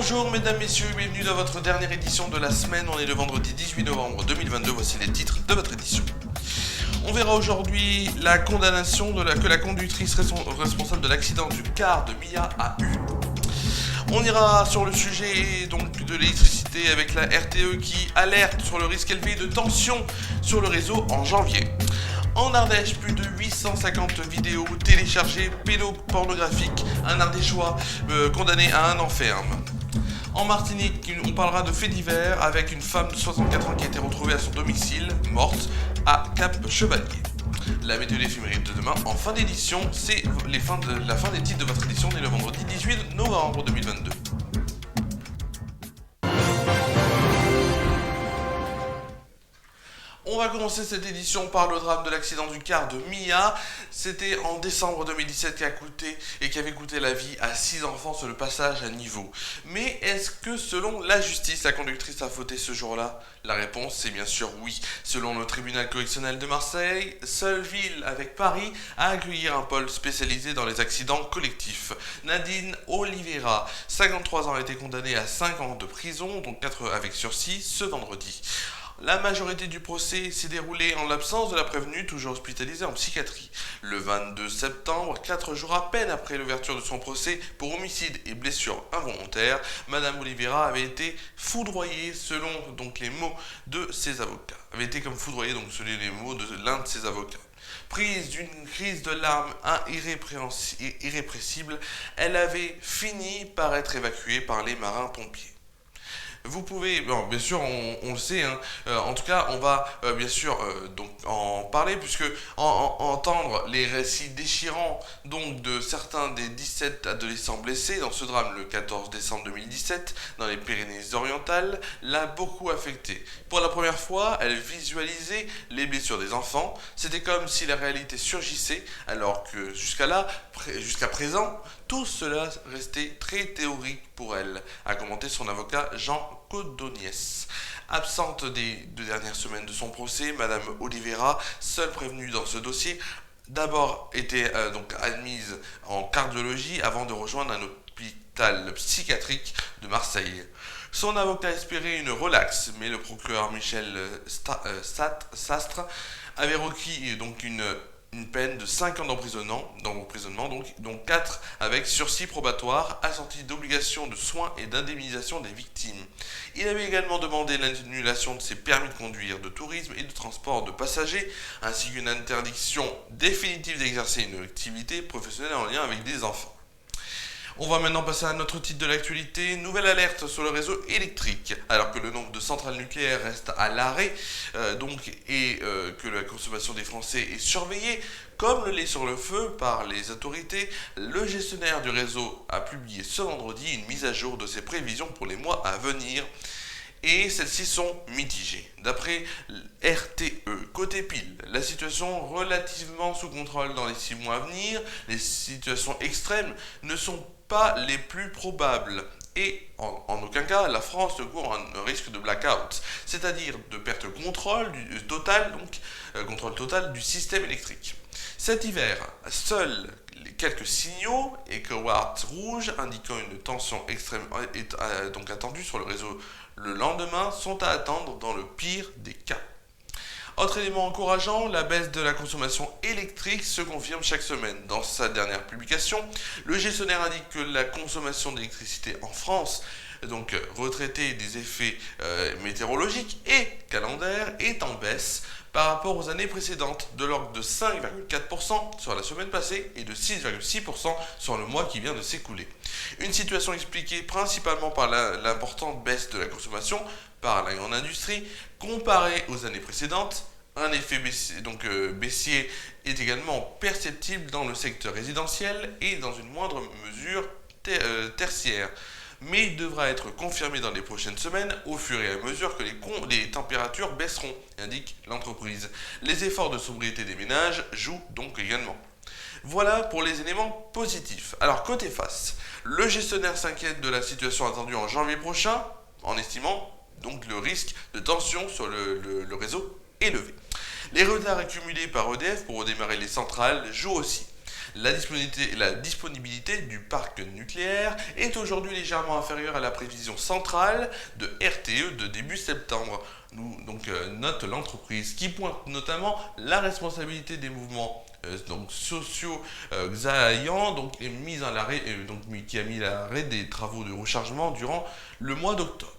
Bonjour mesdames, messieurs, bienvenue dans votre dernière édition de la semaine. On est le vendredi 18 novembre 2022, voici les titres de votre édition. On verra aujourd'hui la condamnation que la conductrice responsable de l'accident du car de Mia a eu. On ira sur le sujet donc de l'électricité avec la RTE qui alerte sur le risque élevé de tension sur le réseau en janvier. En Ardèche, plus de 850 vidéos téléchargées pédopornographiques. Un Ardéchois condamné à 1 an ferme. En Martinique, on parlera de faits divers avec une femme de 64 ans qui a été retrouvée à son domicile, morte, à Cap-Chevalier. La météo éphéméride de demain, en fin d'édition, c'est la fin des titres de votre édition dès le vendredi 18 novembre 2022. On va commencer cette édition par le drame de l'accident du car de Mia. C'était en décembre 2017 qui avait coûté la vie à 6 enfants sur le passage à niveau. Mais est-ce que selon la justice, la conductrice a fauté ce jour-là? La réponse c'est bien sûr oui. Selon le tribunal correctionnel de Marseille, seule ville avec Paris à accueillir un pôle spécialisé dans les accidents collectifs. Nadine Oliveira, 53 ans, a été condamnée à 5 ans de prison, dont 4 avec sursis, ce vendredi. La majorité du procès s'est déroulée en l'absence de la prévenue, toujours hospitalisée en psychiatrie. Le 22 septembre, 4 jours à peine après l'ouverture de son procès pour homicide et blessure involontaire, Madame Oliveira avait été foudroyée selon donc les mots de ses avocats. Avait été comme foudroyée donc selon les mots de l'un de ses avocats. Prise d'une crise de larmes irrépressible, elle avait fini par être évacuée par les marins-pompiers. Vous pouvez, bon, bien sûr, on le sait, hein, en tout cas, on va bien sûr donc en parler, puisque entendre les récits déchirants donc de certains des 17 adolescents blessés dans ce drame le 14 décembre 2017 dans les Pyrénées-Orientales l'a beaucoup affectée. Pour la première fois, elle visualisait les blessures des enfants. C'était comme si la réalité surgissait, alors que jusqu'à présent, tout cela restait très théorique pour elle, a commenté son avocat Jean Codoniès. Absente des 2 dernières semaines de son procès, Madame Oliveira, seule prévenue dans ce dossier, d'abord était donc admise en cardiologie avant de rejoindre un hôpital psychiatrique de Marseille. Son avocat espérait une relaxe, mais le procureur Michel Sastre avait requis donc une peine de 5 ans d'emprisonnement, dont 4 avec sursis probatoire, assorti d'obligations de soins et d'indemnisation des victimes. Il avait également demandé l'annulation de ses permis de conduire, de tourisme et de transport de passagers, ainsi qu'une interdiction définitive d'exercer une activité professionnelle en lien avec des enfants. On va maintenant passer à notre titre de l'actualité. Nouvelle alerte sur le réseau électrique. Alors que le nombre de centrales nucléaires reste à l'arrêt et que la consommation des Français est surveillée, comme le lait sur le feu par les autorités, le gestionnaire du réseau a publié ce vendredi une mise à jour de ses prévisions pour les mois à venir. Et celles-ci sont mitigées. D'après RTE, côté pile, la situation relativement sous contrôle dans les 6 mois à venir, les situations extrêmes ne sont pas les plus probables. Et en aucun cas, la France ne court un risque de blackout, c'est-à-dire de perte de contrôle total du système électrique. Cet hiver, seuls les quelques signaux éco-watts rouges indiquant une tension extrême donc attendue sur le réseau le lendemain sont à attendre dans le pire des cas. Autre élément encourageant, la baisse de la consommation électrique se confirme chaque semaine. Dans sa dernière publication, le gestionnaire indique que la consommation d'électricité en France, donc retraitée des effets météorologiques et calendaires, est en baisse par rapport aux années précédentes, de l'ordre de 5,4% sur la semaine passée et de 6,6% sur le mois qui vient de s'écouler. Une situation expliquée principalement par l'importante baisse de la consommation par la grande industrie comparée aux années précédentes. Un effet baissier est également perceptible dans le secteur résidentiel et dans une moindre mesure tertiaire, mais il devra être confirmé dans les prochaines semaines au fur et à mesure que les températures baisseront, indique l'entreprise. Les efforts de sobriété des ménages jouent donc également. Voilà pour les éléments positifs. Alors côté face, le gestionnaire s'inquiète de la situation attendue en janvier prochain, en estimant donc le risque de tension sur le réseau élevé. Les retards accumulés par EDF pour redémarrer les centrales jouent aussi. La disponibilité du parc nucléaire est aujourd'hui légèrement inférieure à la prévision centrale de RTE de début septembre. Note l'entreprise, qui pointe notamment la responsabilité des mouvements sociaux Xayan, qui a mis à l'arrêt des travaux de rechargement durant le mois d'octobre.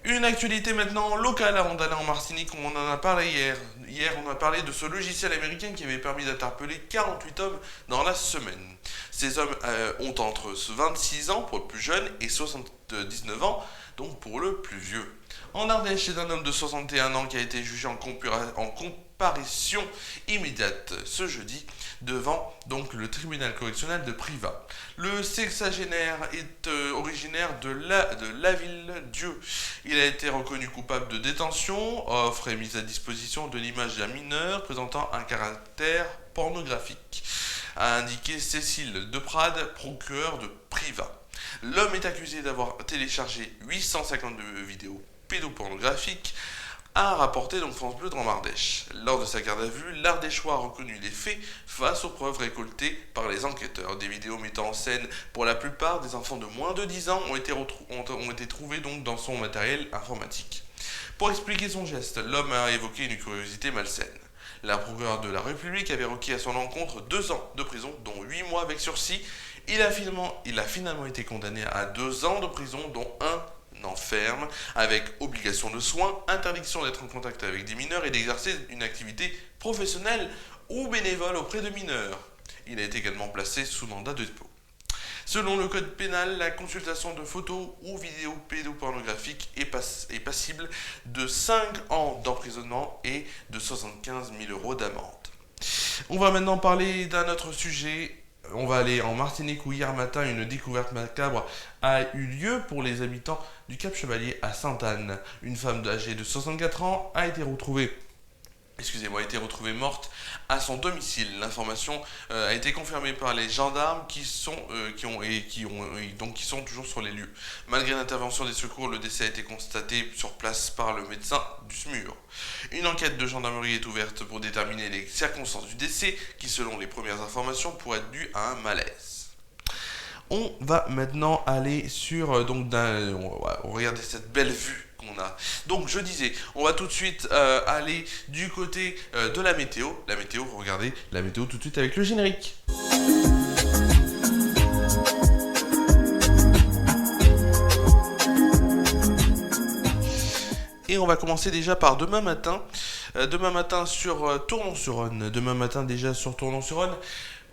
Une actualité maintenant locale avant d'aller en Martinique, on en a parlé hier. Hier, on a parlé de ce logiciel américain qui avait permis d'interpeller 48 hommes dans la semaine. Ces hommes ont entre 26 ans pour le plus jeune et 79 ans, donc pour le plus vieux. En Ardèche, c'est un homme de 61 ans qui a été jugé en comparution immédiate ce jeudi devant le tribunal correctionnel de Privas. Le sexagénaire est originaire de la Ville-Dieu. Il a été reconnu coupable de détention, offre et mise à disposition de l'image d'un mineur présentant un caractère pornographique, a indiqué Cécile Deprade, procureur de Privas. L'homme est accusé d'avoir téléchargé 852 vidéos pédopornographiques, a rapporté France Bleu dans l'Ardèche. Lors de sa garde à vue, l'Ardéchois a reconnu les faits face aux preuves récoltées par les enquêteurs. Des vidéos mettant en scène, pour la plupart, des enfants de moins de 10 ans ont été trouvées dans son matériel informatique. Pour expliquer son geste, l'homme a évoqué une curiosité malsaine. La procureure de la République avait requis à son encontre 2 ans de prison, dont 8 mois avec sursis. Il a finalement été condamné à 2 ans de prison, dont 1 ferme, avec obligation de soins, interdiction d'être en contact avec des mineurs et d'exercer une activité professionnelle ou bénévole auprès de mineurs. Il a été également placé sous mandat de dépôt. Selon le code pénal, la consultation de photos ou vidéos pédopornographiques est passible de 5 ans d'emprisonnement et de 75 000 € d'amende. On va maintenant parler d'un autre sujet. On va aller en Martinique où hier matin une découverte macabre a eu lieu pour les habitants du Cap Chevalier à Sainte-Anne. Une femme âgée de 64 ans a été retrouvée morte à son domicile. L'information a été confirmée par les gendarmes qui sont toujours sur les lieux. Malgré l'intervention des secours, le décès a été constaté sur place par le médecin du SMUR. Une enquête de gendarmerie est ouverte pour déterminer les circonstances du décès qui, selon les premières informations, pourrait être due à un malaise. On va maintenant aller sur on va regarder cette belle vue qu'on a. Donc je disais, on va tout de suite aller du côté de la météo. Regardez la météo tout de suite avec le générique. Et on va commencer déjà par demain matin. Demain matin sur Tournon-sur-Rhône.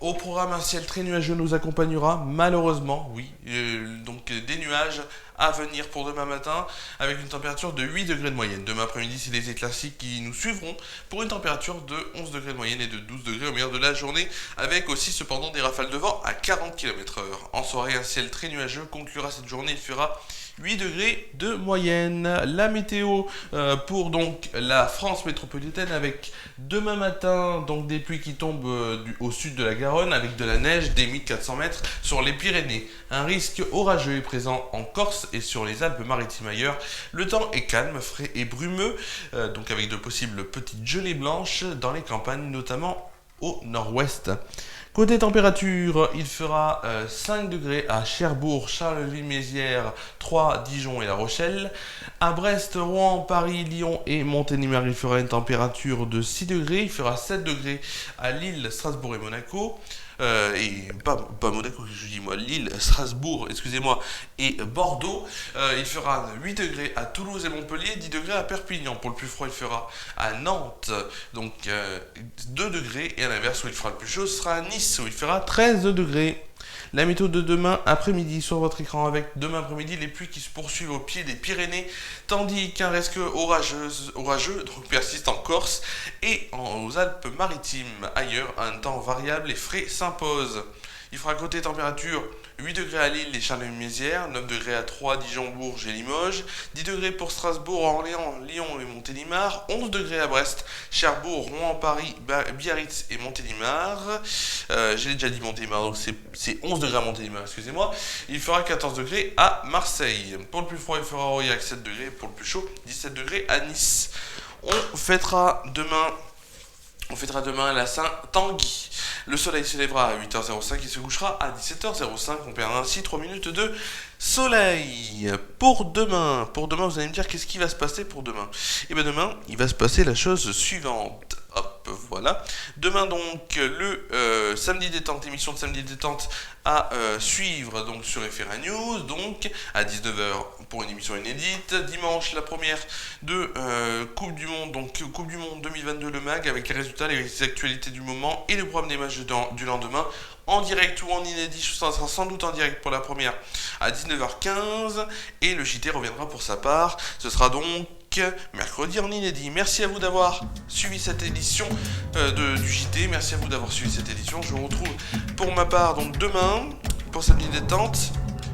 Au programme, un ciel très nuageux nous accompagnera, malheureusement, oui. Des nuages à venir pour demain matin, avec une température de 8 degrés de moyenne. Demain après-midi, c'est les éclaircies qui nous suivront pour une température de 11 degrés de moyenne et de 12 degrés au milieu de la journée, avec aussi cependant des rafales de vent à 40 km/h. En soirée, un ciel très nuageux conclura cette journée, il fera 8 degrés de moyenne. La météo pour la France métropolitaine, avec demain matin des pluies qui tombent au sud de la Garonne, avec de la neige des 1400 mètres sur les Pyrénées. Un risque orageux est présent en Corse et sur les Alpes-Maritimes ailleurs. Le temps est calme, frais et brumeux, avec de possibles petites gelées blanches dans les campagnes, notamment au nord-ouest. Côté température, il fera 5 degrés à Cherbourg, Charleville-Mézières, Troyes, Dijon et La Rochelle. À Brest, Rouen, Paris, Lyon et Montélimar, il fera une température de 6 degrés. Il fera 7 degrés à Lille, Strasbourg et Monaco. Lille, Strasbourg, et Bordeaux. Il fera 8 degrés à Toulouse et Montpellier, 10 degrés à Perpignan. Pour le plus froid, il fera à Nantes, 2 degrés, et à l'inverse, où il fera le plus chaud, ce sera à Nice, où il fera 13 degrés. La météo de demain après-midi sur votre écran, avec demain après-midi les pluies qui se poursuivent au pied des Pyrénées, tandis qu'un risque orageux persiste en Corse et aux Alpes-Maritimes. Ailleurs, un temps variable et frais s'impose. Il fera côté température 8 degrés à Lille et Charleville-Mézières, 9 degrés à Troyes, Dijon, Bourges et Limoges, 10 degrés pour Strasbourg, Orléans, Lyon et Montélimar, 11 degrés à Brest, Cherbourg, Rouen, Paris, Biarritz et Montélimar. J'ai déjà dit Montélimar, donc c'est 11 degrés à Montélimar, excusez-moi. Il fera 14 degrés à Marseille. Pour le plus froid, il fera Aurillac 7 degrés, pour le plus chaud, 17 degrés à Nice. On fêtera demain la Saint-Tanguy. Le soleil se lèvera à 8h05 et se couchera à 17h05. On perdra ainsi 3 minutes de soleil. Pour demain, vous allez me dire qu'est-ce qui va se passer pour demain. Et bien demain, il va se passer la chose suivante. Hop, voilà. Demain donc, le samedi détente, émission de samedi détente à suivre donc sur FRA News, donc à 19h pour une émission inédite. Dimanche, la première de Coupe du Monde, donc Coupe du Monde 2022 le MAG, avec les résultats, les actualités du moment et le programme des matchs du lendemain. En direct ou en inédit, ça sera sans doute en direct pour la première à 19h15 et le JT reviendra pour sa part. Ce sera donc mercredi en inédit. Merci à vous d'avoir suivi cette édition du JT. Merci à vous d'avoir suivi cette édition. Je vous retrouve pour ma part donc demain pour samedi détente.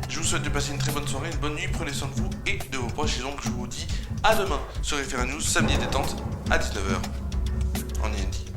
Je vous souhaite de passer une très bonne soirée, une bonne nuit. Prenez soin de vous et de vos proches. Et donc je vous dis à demain sur FRA News, samedi détente à 19h en inédit.